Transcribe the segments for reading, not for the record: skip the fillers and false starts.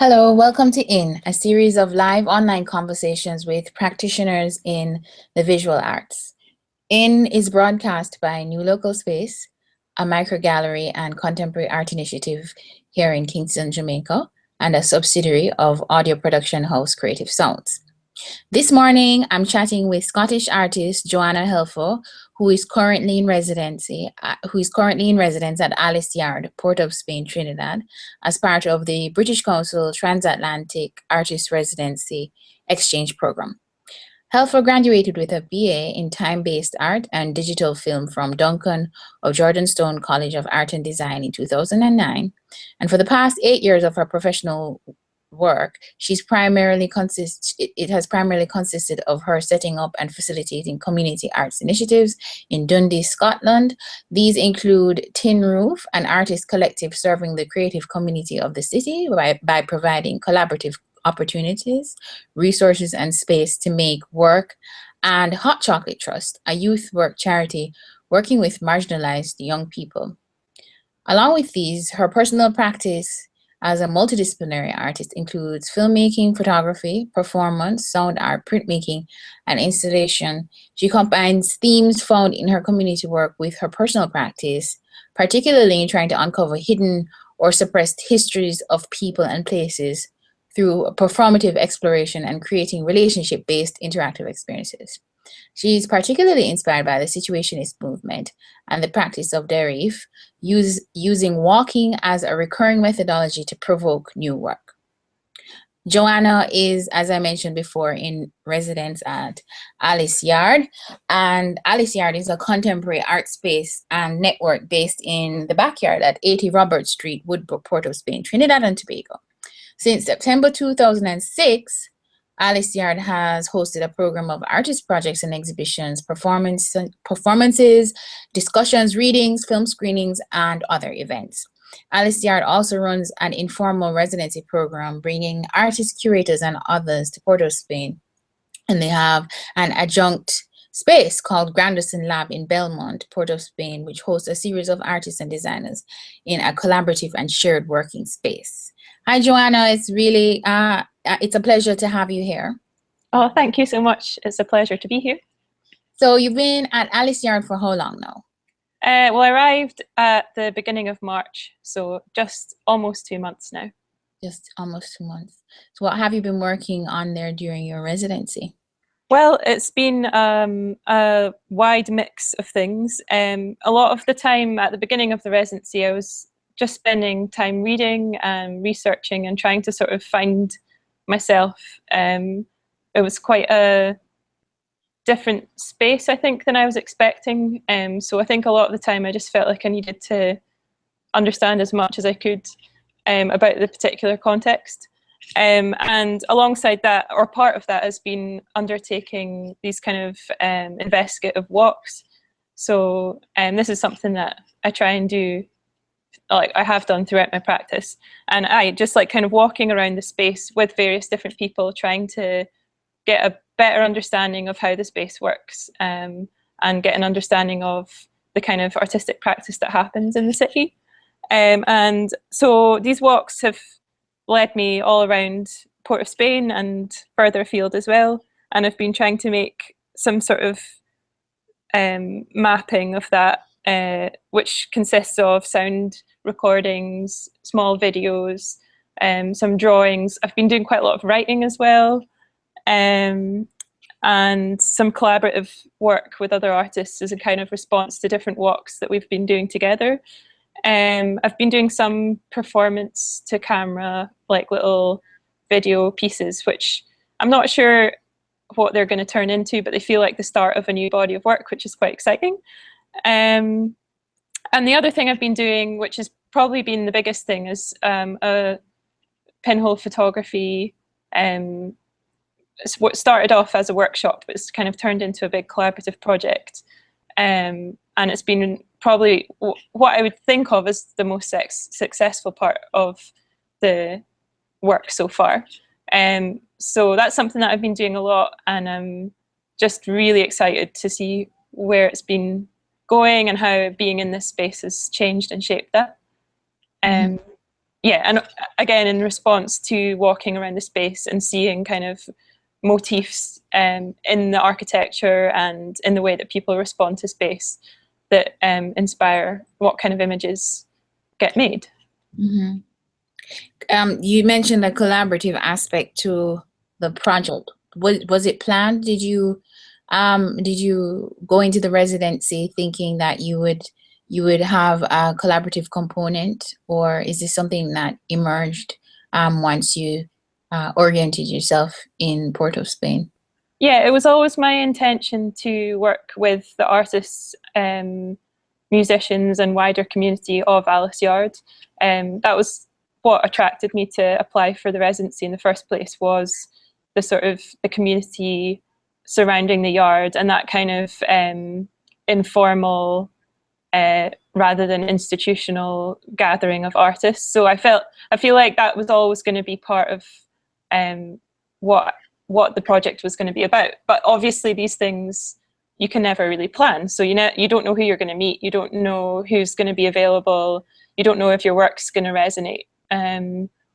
Hello, welcome to In, a series of live online conversations with practitioners in the visual arts. In is broadcast by New Local Space, a micro gallery and contemporary art initiative here in Kingston, Jamaica, and a subsidiary of audio production house Creative Sounds. This morning, I'm chatting with Scottish artist Joanna Helfer, who is currently in residence at Alice Yard, Port of Spain, Trinidad, as part of the British Council Transatlantic Artist Residency Exchange Program. Helfer graduated with a BA in time-based art and digital film from Duncan of Jordanstone College of Art and Design in 2009, and for the past 8 years of her professional work, it has primarily consisted of her setting up and facilitating community arts initiatives in Dundee, Scotland. These include Tin Roof, an artist collective serving the creative community of the city by providing collaborative opportunities, resources, and space to make work, and Hot Chocolate Trust, a youth work charity working with marginalized young people. Along with these, her personal practice as a multidisciplinary artist includes filmmaking, photography, performance, sound art, printmaking, and installation. She combines themes found in her community work with her personal practice, particularly in trying to uncover hidden or suppressed histories of people and places through performative exploration and creating relationship-based interactive experiences. She is particularly inspired by the Situationist movement and the practice of Derif, using walking as a recurring methodology to provoke new work. Joanna is, as I mentioned before, in residence at Alice Yard, and Alice Yard is a contemporary art space and network based in the backyard at 80 Robert Street, Woodbrook, Port of Spain, Trinidad and Tobago. Since September 2006, Alice Yard has hosted a program of artist projects and exhibitions, performances, discussions, readings, film screenings, and other events. Alice Yard also runs an informal residency program, bringing artists, curators, and others to Port of Spain. And they have an adjunct space called Granderson Lab in Belmont, Port of Spain, which hosts a series of artists and designers in a collaborative and shared working space. Hi, Joanna. It's a pleasure to have you here. Oh, thank you so much. It's a pleasure to be here. So you've been at Alice Yard for how long now? Well, I arrived at the beginning of March, so just almost 2 months now. Just almost 2 months. So what have you been working on there during your residency? Well, it's been a wide mix of things. A lot of the time at the beginning of the residency, I was just spending time reading and researching and trying to sort of find myself. It was quite a different space, I think, than I was expecting. So I think a lot of the time I just felt like I needed to understand as much as I could about the particular context. And alongside that, or part of that, has been undertaking these kind of investigative walks. So this is something that I try and do, like I have done throughout my practice, and I just like kind of walking around the space with various different people, trying to get a better understanding of how the space works, and get an understanding of the kind of artistic practice that happens in the city. And so these walks have led me all around Port of Spain and further afield as well, and I've been trying to make some sort of mapping of that, which consists of sound recordings, small videos, some drawings. I've been doing quite a lot of writing as well, and some collaborative work with other artists as a kind of response to different walks that we've been doing together. I've been doing some performance to camera, like little video pieces, which I'm not sure what they're going to turn into, but they feel like the start of a new body of work, which is quite exciting. And the other thing I've been doing, which has probably been the biggest thing, is a pinhole photography. It's what started off as a workshop, but it's kind of turned into a big collaborative project. And it's been probably what I would think of as the most successful part of the work so far. So that's something that I've been doing a lot, and I'm just really excited to see where it's been going and how being in this space has changed and shaped that. yeah, and again, in response to walking around the space and seeing kind of motifs in the architecture and in the way that people respond to space that inspire what kind of images get made. Mm-hmm. You mentioned a collaborative aspect to the project. Was it planned? Did you go into the residency thinking that you would have a collaborative component, or is this something that emerged once you oriented yourself in Port of Spain? Yeah, it was always my intention to work with the artists, musicians and wider community of Alice Yard. That was what attracted me to apply for the residency in the first place, was the sort of the community surrounding the yard and that kind of informal rather than institutional gathering of artists. So I feel like that was always going to be part of what the project was going to be about. But obviously these things you can never really plan. So you don't know who you're going to meet. You don't know who's going to be available. You don't know if your work's going to resonate,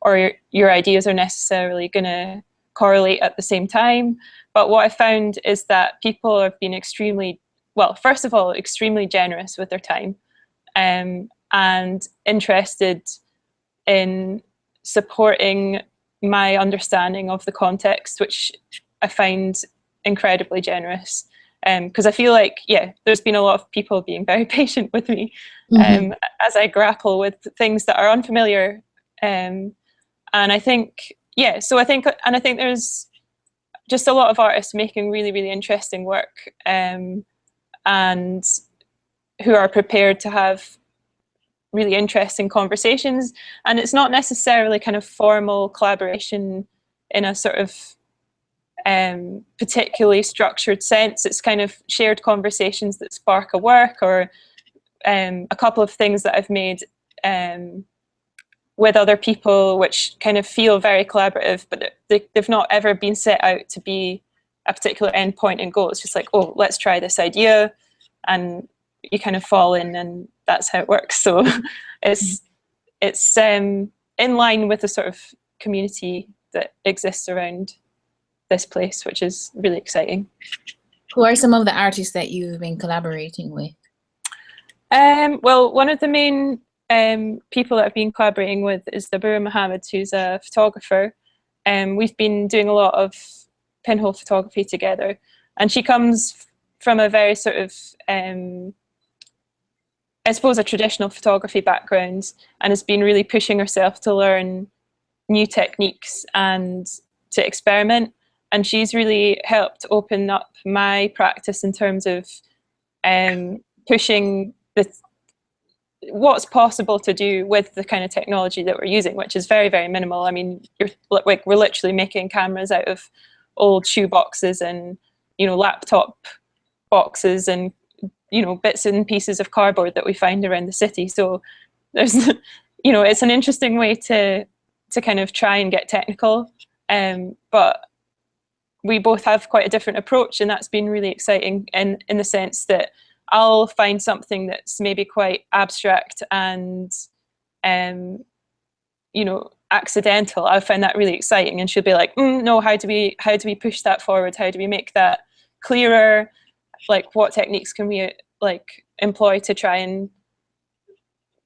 or your ideas are necessarily going to correlate at the same time. But what I found is that people have been first of all, extremely generous with their time, and interested in supporting my understanding of the context, which I find incredibly generous. Because I feel like, there's been a lot of people being very patient with me as I grapple with things that are unfamiliar. And I think, I think there's just a lot of artists making really, really interesting work, and who are prepared to have really interesting conversations. And it's not necessarily kind of formal collaboration in a sort of particularly structured sense. It's kind of shared conversations that spark a work, or a couple of things that I've made with other people which kind of feel very collaborative, but they've not ever been set out to be a particular endpoint and goal. It's just like, oh, let's try this idea, and you kind of fall in, and that's how it works. So it's in line with the sort of community that exists around this place, which is really exciting. Who are some of the artists that you've been collaborating with? Well, one of the main people that I've been collaborating with is Dabura Mohammed, who's a photographer. We've been doing a lot of pinhole photography together, and she comes from a very sort of, I suppose, a traditional photography background, and has been really pushing herself to learn new techniques and to experiment. And she's really helped open up my practice in terms of pushing what's possible to do with the kind of technology that we're using, which is very, very minimal. I mean, we're literally making cameras out of old shoe boxes and, laptop boxes and, bits and pieces of cardboard that we find around the city. So there's, it's an interesting way to kind of try and get technical. But we both have quite a different approach, and that's been really exciting in the sense that I'll find something that's maybe quite abstract and, accidental. I find that really exciting, and she'll be like, no, how do we push that forward? How do we make that clearer? Like, what techniques can we employ to try and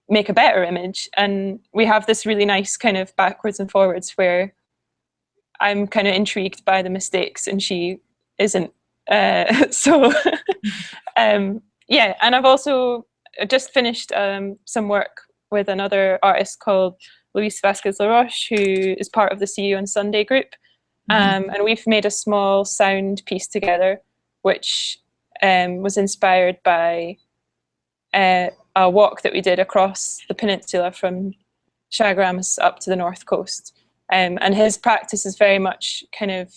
make a better image? And we have this really nice kind of backwards and forwards where I'm kind of intrigued by the mistakes and she isn't. So and I've also just finished some work with another artist called Luis Vasquez Laroche, who is part of the See You on Sunday group. And we've made a small sound piece together, which was inspired by a walk that we did across the peninsula from Chaguaramas up to the north coast. And his practice is very much kind of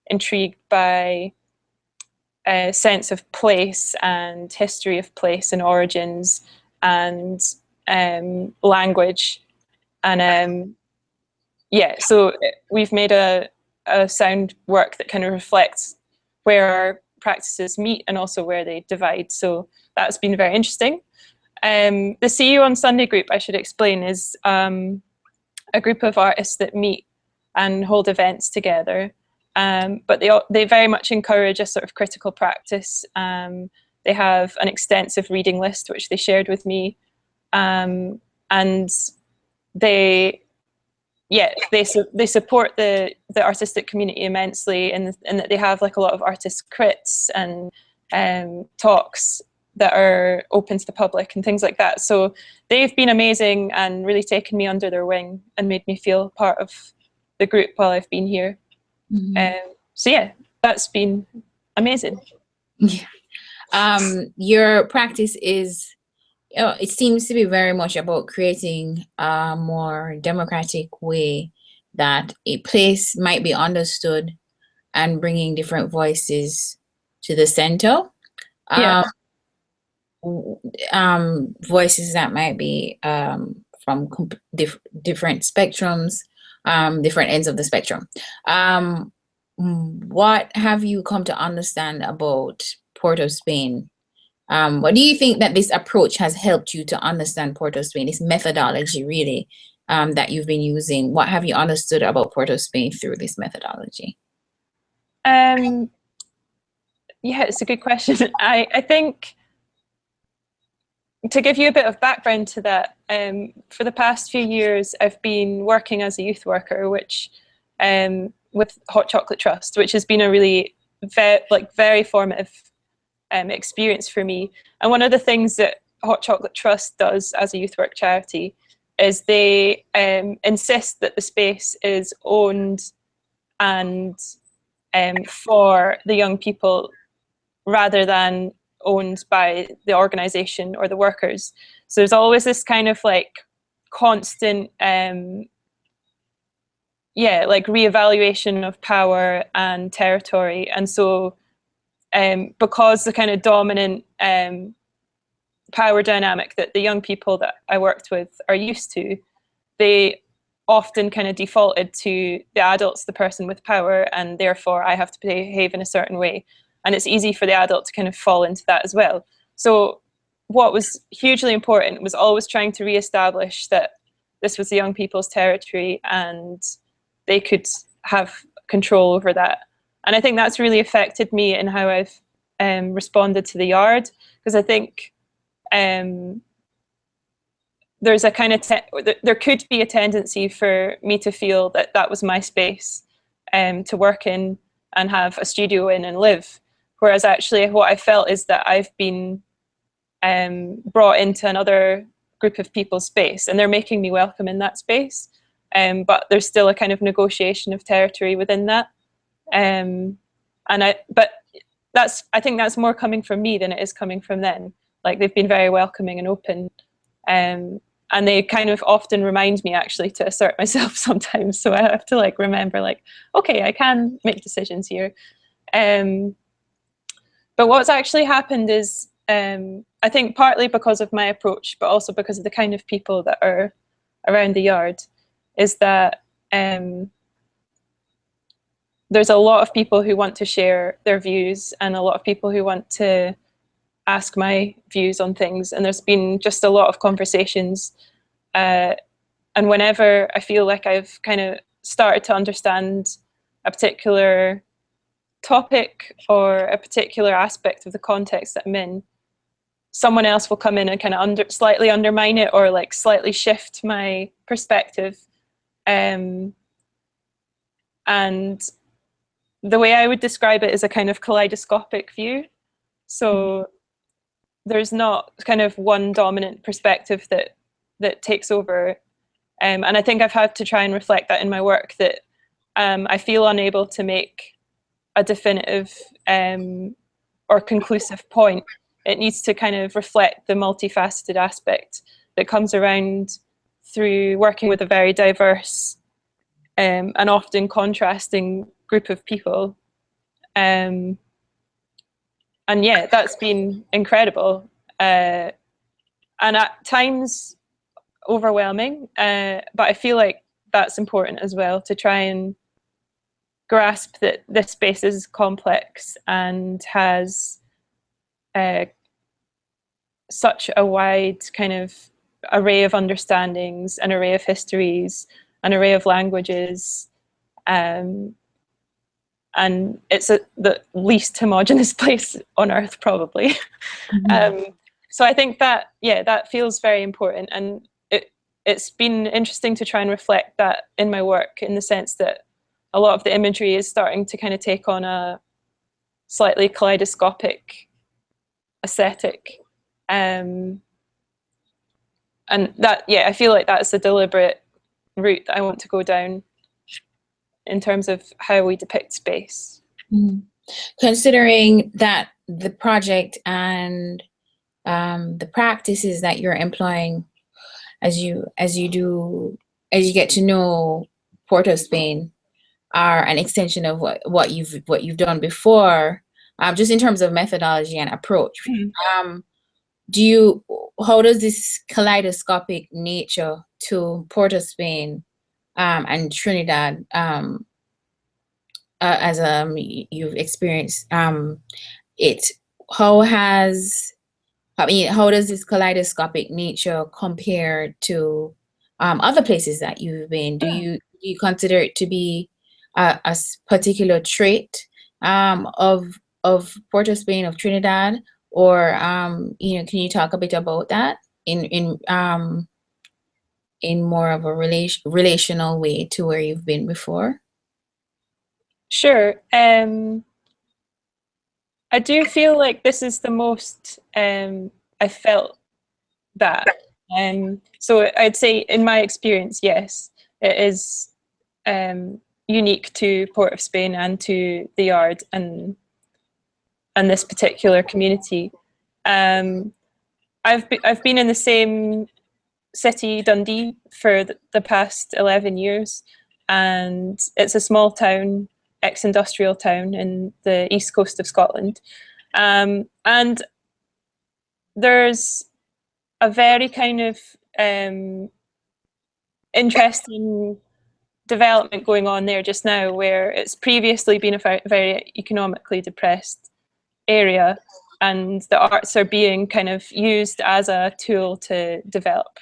intrigued by a sense of place and history of place and origins and language. And so we've made a sound work that kind of reflects where our practices meet and also where they divide. So that's been very interesting. The See You on Sunday group, I should explain, is a group of artists that meet and hold events together. But they very much encourage a sort of critical practice. They have an extensive reading list, which they shared with me. And they support the artistic community immensely, in that they have like a lot of artist crits and talks that are open to the public and things like that. So they've been amazing and really taken me under their wing and made me feel part of the group while I've been here. So yeah, that's been amazing. Yeah. Your practice is, it seems to be very much about creating a more democratic way that a place might be understood and bringing different voices to the center. Yeah. Voices that might be from different spectrums, different ends of the spectrum. What have you come to understand about Port of Spain? What do you think that this approach has helped you to understand Port of Spain, this methodology really, that you've been using? What have you understood about Port of Spain through this methodology? Yeah, it's a good question. I think, to give you a bit of background to that, for the past few years, I've been working as a youth worker, which with Hot Chocolate Trust, which has been a really very formative experience for me. And one of the things that Hot Chocolate Trust does as a youth work charity is they insist that the space is owned and for the young people, rather than owned by the organization or the workers. So there's always this kind of like constant reevaluation of power and territory. And so because the kind of dominant power dynamic that the young people that I worked with are used to, they often kind of defaulted to the adult's the person with power, and therefore I have to behave in a certain way. And it's easy for the adult to kind of fall into that as well. So what was hugely important was always trying to reestablish that this was the young people's territory and they could have control over that. And I think that's really affected me in how I've responded to the yard, because I think there's a kind of there could be a tendency for me to feel that that was my space to work in and have a studio in and live. Whereas actually what I felt is that I've been brought into another group of people's space, and they're making me welcome in that space. But there's still a kind of negotiation of territory within that. But I think that's more coming from me than it is coming from them. Like, they've been very welcoming and open. And they kind of often remind me actually to assert myself sometimes. So I have to like remember, like, okay, I can make decisions here. But what's actually happened is, I think partly because of my approach, but also because of the kind of people that are around the yard, is that there's a lot of people who want to share their views and a lot of people who want to ask my views on things. And there's been just a lot of conversations. And whenever I feel like I've kind of started to understand a particular topic or a particular aspect of the context that I'm in, someone else will come in and kind of slightly undermine it or like slightly shift my perspective. And the way I would describe it is a kind of kaleidoscopic view. So there's not kind of one dominant perspective that takes over. And I think I've had to try and reflect that in my work, that I feel unable to make a definitive or conclusive point. It needs to kind of reflect the multifaceted aspect that comes around through working with a very diverse and often contrasting group of people. And yeah, that's been incredible. And at times overwhelming, but I feel like that's important as well, to try and grasp that this space is complex and has such a wide kind of array of understandings, an array of histories, an array of languages, and it's the least homogenous place on earth, probably. So I think that, yeah, that feels very important, and it's been interesting to try and reflect that in my work, in the sense that a lot of the imagery is starting to kind of take on a slightly kaleidoscopic aesthetic. And that, yeah, I feel like that's a deliberate route that I want to go down in terms of how we depict space. Considering that the project and the practices that you're employing as you get to know Port of Spain are an extension of what you've done before, just in terms of methodology and approach. How does this kaleidoscopic nature to Port of Spain and Trinidad, as you've experienced it, how does this kaleidoscopic nature compare to other places that you've been? Do you consider it to be a particular trait of Port of Spain, of Trinidad, or can you talk a bit about that in more of a relational way to where you've been before? Sure. I do feel like this is the most I felt that. So I'd say, in my experience, yes, it is unique to Port of Spain and to the Yard and this particular community. I've been in the same city, Dundee, for the past 11 years, and it's a small town, ex-industrial town in the east coast of Scotland. And there's a very kind of interesting development going on there just now, where it's previously been a very economically depressed area, and the arts are being kind of used as a tool to develop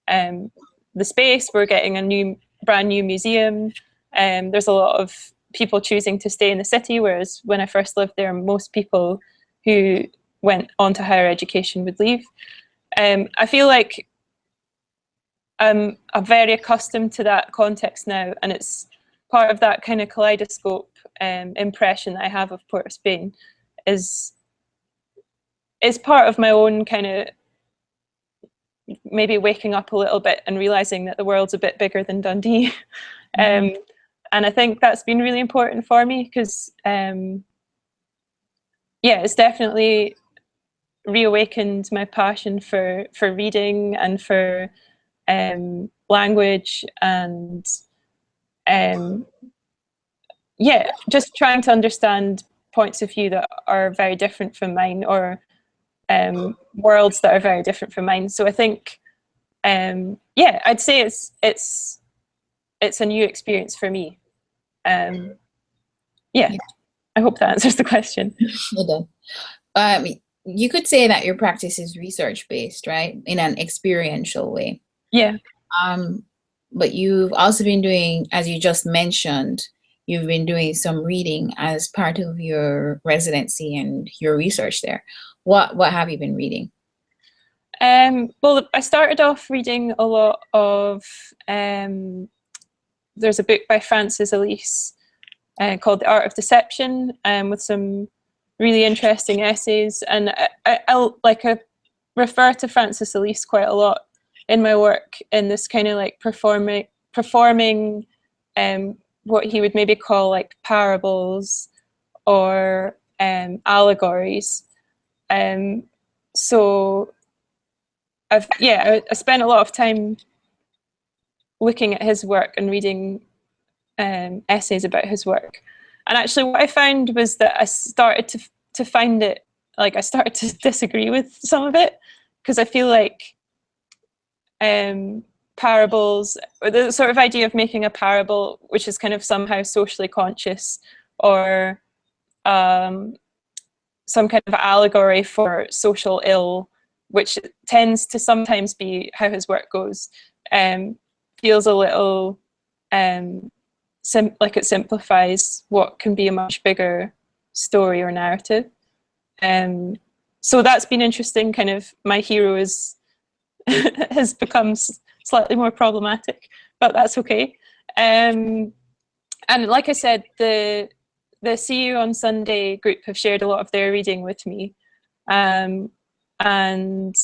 the space. We're getting a brand new museum. There's a lot of people choosing to stay in the city, whereas when I first lived there, most people who went on to higher education would leave. I feel like I'm very accustomed to that context now, and it's part of that kind of kaleidoscope impression that I have of Port of Spain is part of my own kind of maybe waking up a little bit and realizing that the world's a bit bigger than Dundee. And I think that's been really important for me, because it's definitely reawakened my passion for reading and for language, and just trying to understand points of view that are very different from mine, or worlds that are very different from mine. So I think I'd say it's a new experience for me. I hope that answers the question. It does. You could say that your practice is research-based, right? In an experiential way. Yeah. But you've also been doing, as you just mentioned, you've been doing some reading as part of your residency and your research there. What have you been reading? Well, I started off reading a lot of, there's a book by Frances Elise called The Art of Deception, with some really interesting essays. And I refer to Frances Elise quite a lot in my work, in this kind of like performing what he would maybe call like parables or allegories. So I spent a lot of time looking at his work and reading essays about his work. And actually what I found was that I started to find it, like I started to disagree with some of it, because I feel like parables, or the sort of idea of making a parable which is kind of somehow socially conscious, or some kind of allegory for social ill, which tends to sometimes be how his work goes, feels a little like it simplifies what can be a much bigger story or narrative. So that's been interesting. Kind of my hero is has become slightly more problematic, but that's okay. And like I said, the See You on Sunday group have shared a lot of their reading with me. And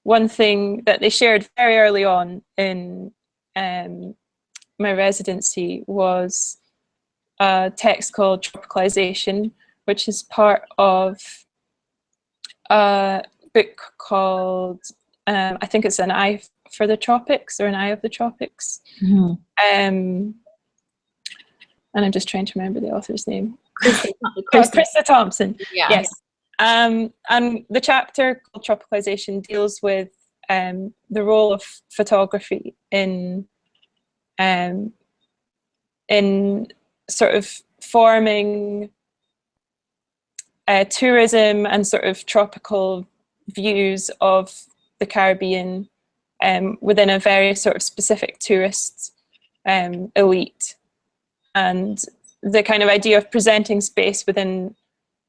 one thing that they shared very early on in my residency was a text called Tropicalization, which is part of a book called, I think it's An Eye for the Tropics or An Eye of the Tropics. Mm-hmm. And I'm just trying to remember the author's name. Krista Thompson. Yeah. Yes. And the chapter called Tropicalization deals with the role of photography in sort of forming tourism and sort of tropical views of the Caribbean within a very sort of specific tourist elite. And the kind of idea of presenting space within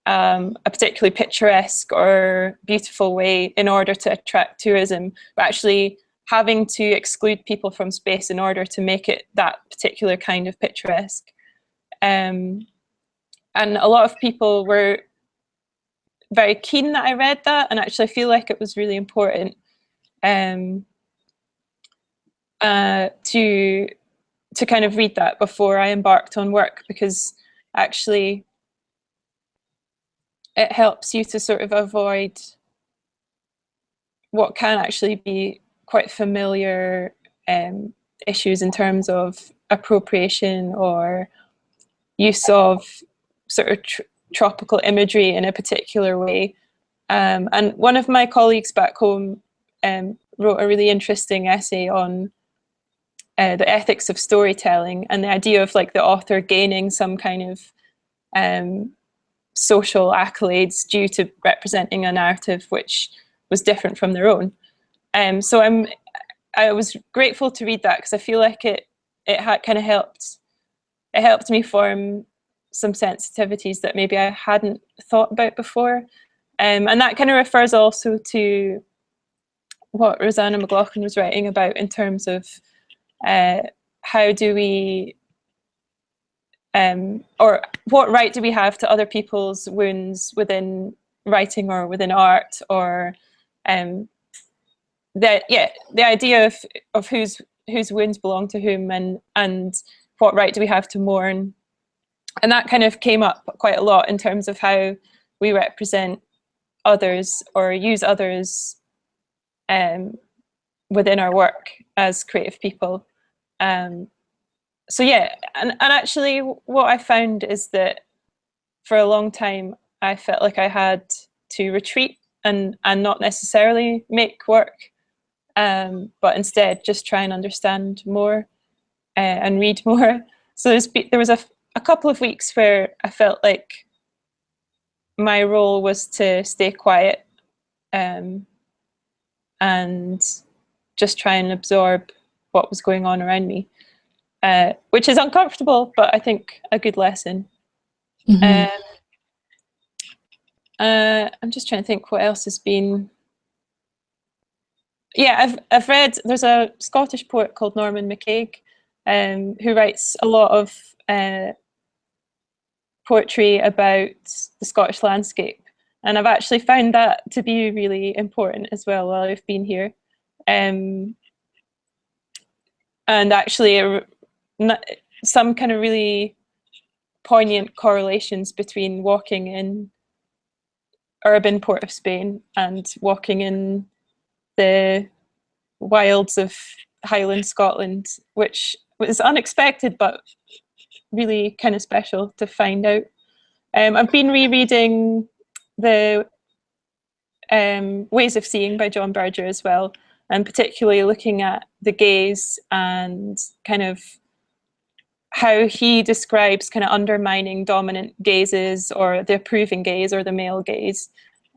a particularly picturesque or beautiful way in order to attract tourism, but actually having to exclude people from space in order to make it that particular kind of picturesque. And a lot of people were very keen that I read that, and actually I feel like it was really important to kind of read that before I embarked on work, because actually it helps you to sort of avoid what can actually be quite familiar issues in terms of appropriation or use of sort of tropical imagery in a particular way. And one of my colleagues back home wrote a really interesting essay on the ethics of storytelling and the idea of like the author gaining some kind of social accolades due to representing a narrative which was different from their own. So I was grateful to read that, because I feel like it had kind of helped me form some sensitivities that maybe I hadn't thought about before. And that kind of refers also to what Rosanna McLaughlin was writing about in terms of how do we, or what right do we have to other people's wounds within writing or within art, or the idea of whose wounds belong to whom, and what right do we have to mourn. And that kind of came up quite a lot in terms of how we represent others or use others within our work as creative people. So yeah, and actually what I found is that for a long time I felt like I had to retreat and not necessarily make work, but instead just try and understand more and read more. So there was a couple of weeks where I felt like my role was to stay quiet and just try and absorb what was going on around me, which is uncomfortable, but I think a good lesson. Mm-hmm. I'm just trying to think what else has been. Yeah, I've read, there's a Scottish poet called Norman McCaig, who writes a lot of poetry about the Scottish landscape. And I've actually found that to be really important as well while I've been here. And actually some kind of really poignant correlations between walking in urban Port of Spain and walking in the wilds of Highland Scotland, which was unexpected but really kind of special to find out. I've been rereading the Ways of Seeing by John Berger as well, and particularly looking at the gaze and kind of how he describes kind of undermining dominant gazes or the approving gaze or the male gaze,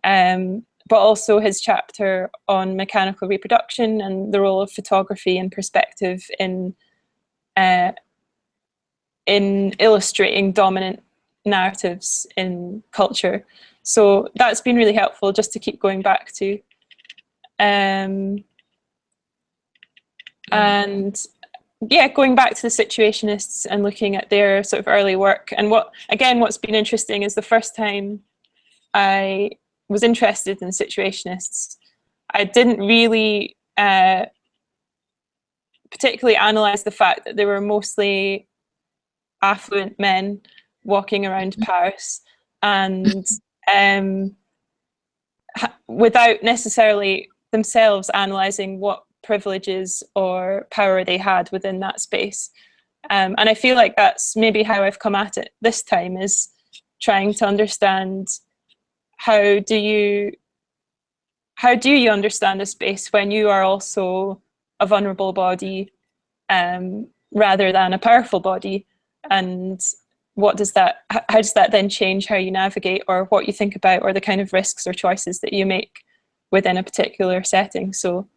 but but also his chapter on mechanical reproduction and the role of photography and perspective in illustrating dominant narratives in culture. So that's been really helpful just to keep going back to. And yeah, going back to the Situationists and looking at their sort of early work. And what's been interesting is the first time I was interested in Situationists, I didn't really particularly analyze the fact that they were mostly affluent men walking around Paris, and without necessarily themselves analysing what privileges or power they had within that space. And I feel like that's maybe how I've come at it this time, is trying to understand how do you understand a space when you are also a vulnerable body rather than a powerful body, and how does that then change how you navigate or what you think about or the kind of risks or choices that you make within a particular setting. So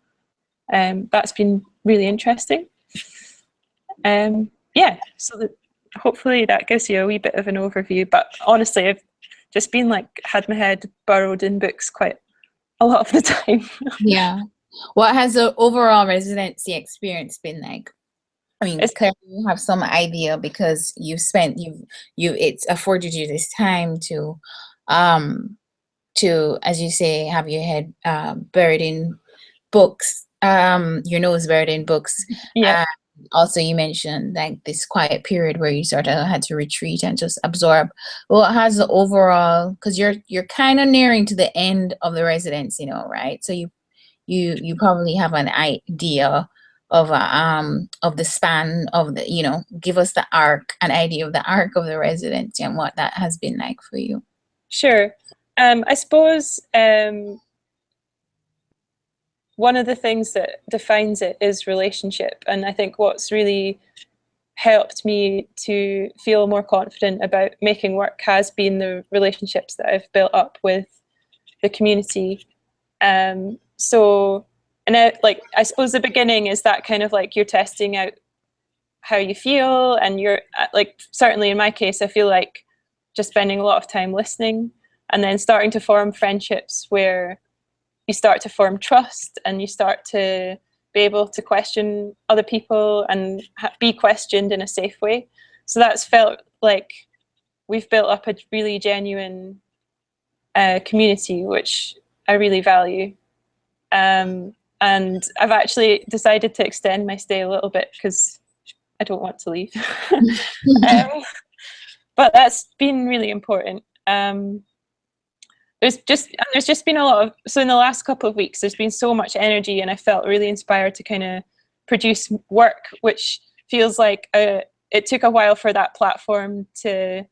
that's been really interesting. Yeah, so hopefully that gives you a wee bit of an overview, but honestly I've just been had my head burrowed in books quite a lot of the time. Yeah. What has the overall residency experience been like? I mean, clearly you have some idea because it's afforded you this time to, as you say, have your head buried in books, your nose buried in books. Yeah. Also, you mentioned like this quiet period where you sort of had to retreat and just absorb. What has the overall? Because you're kind of nearing to the end of the residency, right? So you probably have an idea of the span of the, give us an idea of the arc of the residency and what that has been like for you. Sure. I suppose one of the things that defines it is relationship, and I think what's really helped me to feel more confident about making work has been the relationships that I've built up with the community. So, and I suppose the beginning is that kind of you're testing out how you feel, and you're certainly in my case, I feel like just spending a lot of time listening and then starting to form friendships where you start to form trust and you start to be able to question other people and be questioned in a safe way. So that's felt like we've built up a really genuine community, which I really value. And I've actually decided to extend my stay a little bit because I don't want to leave. But that's been really important. There's just been a lot of, so in the last couple of weeks, there's been so much energy, and I felt really inspired to kind of produce work, which feels like it took a while for that platform to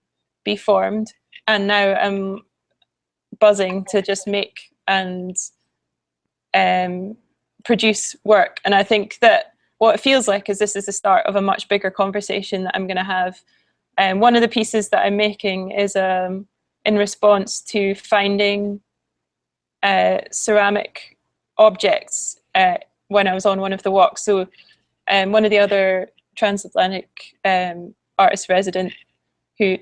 be formed. And now I'm buzzing to just make and produce work. And I think that what it feels like is this is the start of a much bigger conversation that I'm going to have. And one of the pieces that I'm making is in response to finding ceramic objects when I was on one of the walks. So one of the other transatlantic artist resident,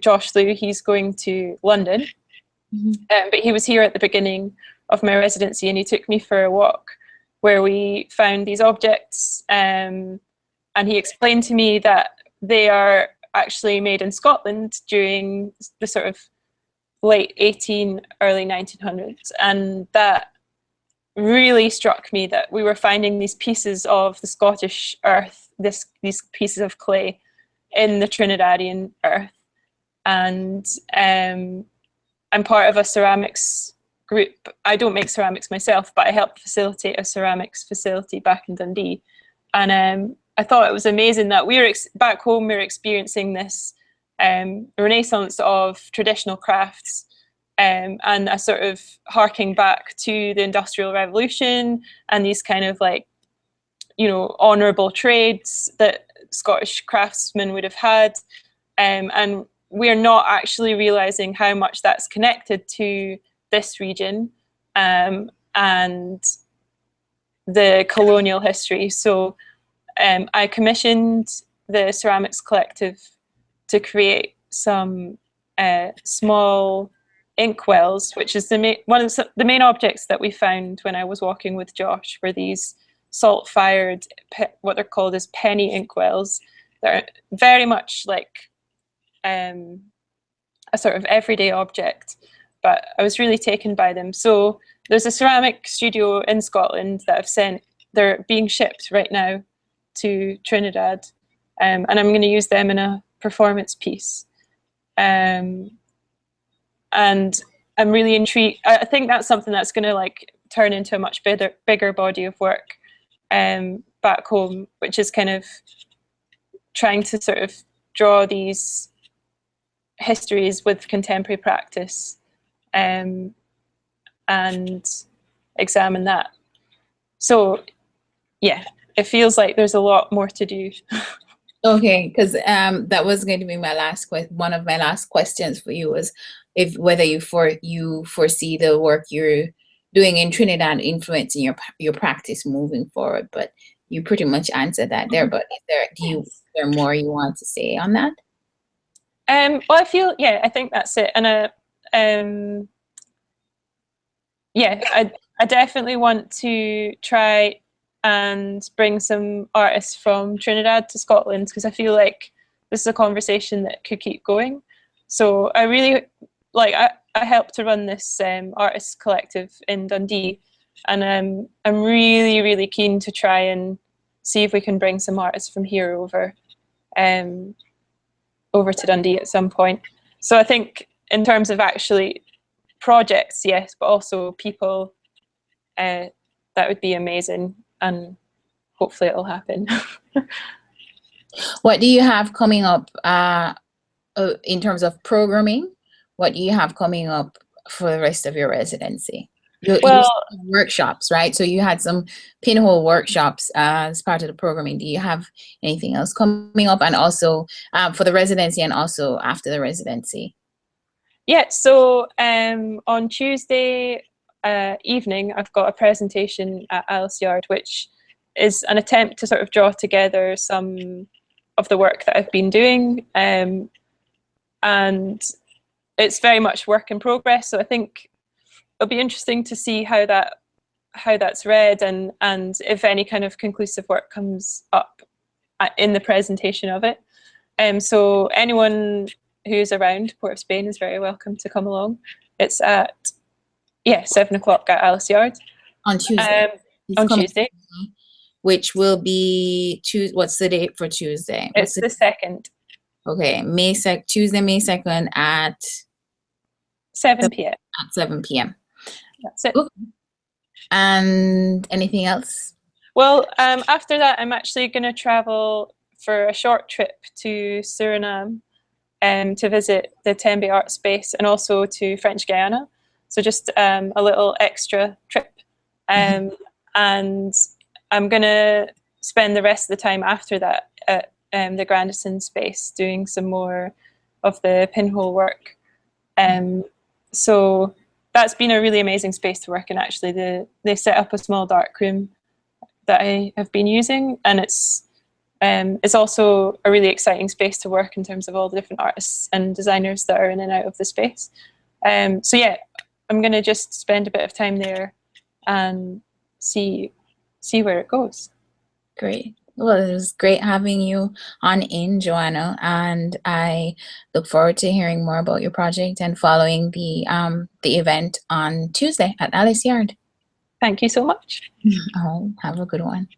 Josh Liu, he's going to London, but he was here at the beginning of my residency, and he took me for a walk where we found these objects, and he explained to me that they are actually made in Scotland during the sort of late early 1900s, and that really struck me, that we were finding these pieces of the Scottish earth, these pieces of clay in the Trinidadian earth. And I'm part of a ceramics group. I don't make ceramics myself, but I helped facilitate a ceramics facility back in Dundee. And I thought it was amazing that back home we're experiencing this renaissance of traditional crafts, and a sort of harking back to the Industrial Revolution and these kind of honourable trades that Scottish craftsmen would have had, and we're not actually realising how much that's connected to this region, and the colonial history. So I commissioned the Ceramics Collective to create some small inkwells, which is one of the main objects that we found when I was walking with Josh, were these salt-fired, what they're called as penny inkwells. They're very much like a sort of everyday object, but I was really taken by them. So there's a ceramic studio in Scotland that I've sent. They're being shipped right now to Trinidad, and I'm going to use them in a performance piece. And I'm really intrigued. I think that's something that's going to like turn into a much bigger body of work back home, which is kind of trying to sort of draw these histories with contemporary practice and examine that. So yeah, it feels like there's a lot more to do. Okay, because that was going to be my one of my last questions for you, was whether you foresee the work you're doing in Trinidad influencing your practice moving forward. But you pretty much answered that there. But is there more you want to say on that? Well, I think that's it. And I definitely want to try and bring some artists from Trinidad to Scotland, because I feel like this is a conversation that could keep going. So I really I helped to run this artists collective in Dundee, and I'm really, really keen to try and see if we can bring some artists from here over to Dundee at some point. So I think in terms of actually projects, yes, but also people, that would be amazing, and hopefully it'll happen. What do you have coming up in terms of programming? What do you have coming up for the rest of your residency? You workshops, right? So you had some pinhole workshops as part of the programming. Do you have anything else coming up, and also for the residency and also after the residency? Yeah, so on Tuesday evening, I've got a presentation at Alice Yard, which is an attempt to sort of draw together some of the work that I've been doing. And it's very much work in progress. So I think it'll be interesting to see how that's read, and if any kind of conclusive work comes up in the presentation of it. So anyone who's around Port of Spain is very welcome to come along. It's at 7 o'clock at Alice Yard on Tuesday. Tuesday, which will be what's the date for Tuesday? It's the 2nd. Okay, Tuesday, May 2nd at 7 p.m. At 7 p.m. That's it. Okay. And anything else? Well, after that, I'm actually going to travel for a short trip to Suriname to visit the Tembe Art Space, and also to French Guiana. So just a little extra trip. And I'm going to spend the rest of the time after that at the Grandison space doing some more of the pinhole work. So that's been a really amazing space to work in, actually. They set up a small dark room that I have been using, and it's also a really exciting space to work in terms of all the different artists and designers that are in and out of the space. So yeah, I'm going to just spend a bit of time there and see where it goes. Great. Well, it was great having you on in, Joanna, and I look forward to hearing more about your project and following the event on Tuesday at Alice Yard. Thank you so much. Have a good one.